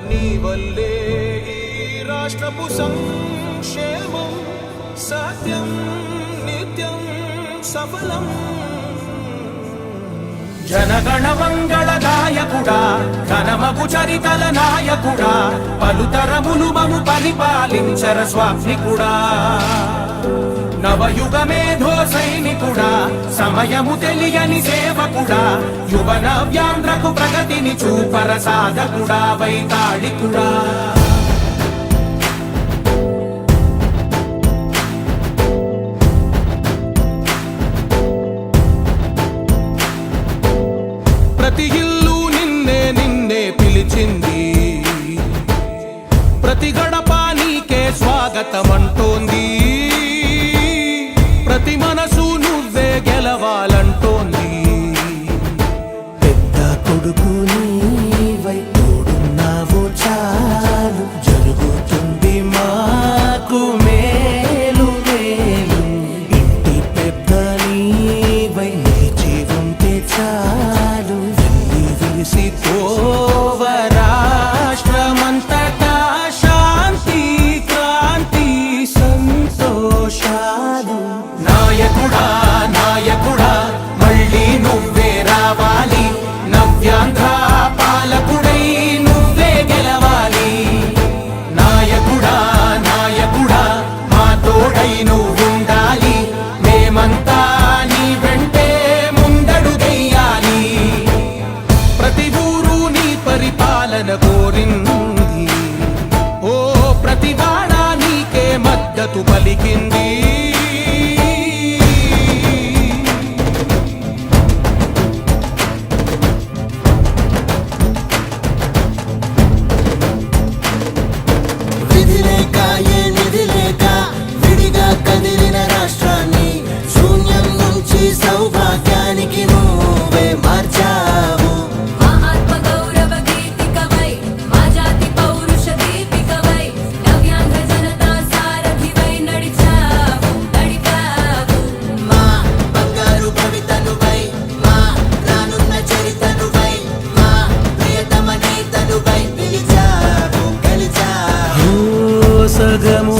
నీ వల్లే ఈ రాష్ట్రపు సంక్షేమం సత్యం నిత్యం సఫలం. జనగణ మంగళ గాయకుడా ఘనమగు చరితల నాయకుడా పలుతరములు మము పరిపాలించర స్వామికుడా. నవయుగ మేధో సైనికుడా సమయము తెలియని సేవకుడా యువన వ్యాంధ్రకు ప్రగతిని చూపర సాధకుడా వైతాళికుడా. ప్రతి ఇల్లు నిన్నే నిన్నే పిలిచింది, ప్రతి గడప నీకే స్వాగతమంటోంది, ప్రతి మనసు నువ్వే గెలవాలంటోంది. పెద్ద కొడుకు నీవై తోడున్నావు చాలు జరుగుతుంది మాకు మేలు మేలు. ఇంటి పెద్ద నీవై నిలిచి ఉంటే చాలు వెళ్ళి విరిసి పోవ రాష్ట్రమంతటా శాంతి క్రాంతి సంతోషాలు. నాయకుడా నాయకుడా మళ్ళీ నువ్వే రావాలి, నవ్యాంధ్ర పాలకుడై నువ్వే గెలవాలి. నాయకుడా నాయకుడా మా తోడై నువ్వుండాలి, మేమంతా నీ వెంటే ముందడుగెయ్యాలి. ప్రతి ఊరు నీ పరిపాలన కోరింది, ఓ ప్రతి వాడ నీకే మద్దతు పలికింది. విధి లేక ఏ నిధి లేక విడిగా కదిలిన రాష్ట్రాన్ని శూన్యం నుంచి సౌభాగ్యానికి నువ్వే మార్చావు. మా ఆత్మ గౌరవ గీతికవై మా జాతి పౌరుష దీపికవై నవ్యాంధ్ర జనతా సారథివై నడిచావు నడిపావు. మా బంగారు భవితనువై మా రానున్న చరితనువై మా ప్రియతమ నేతనువై పిలిచావు గెలిచావు. సగము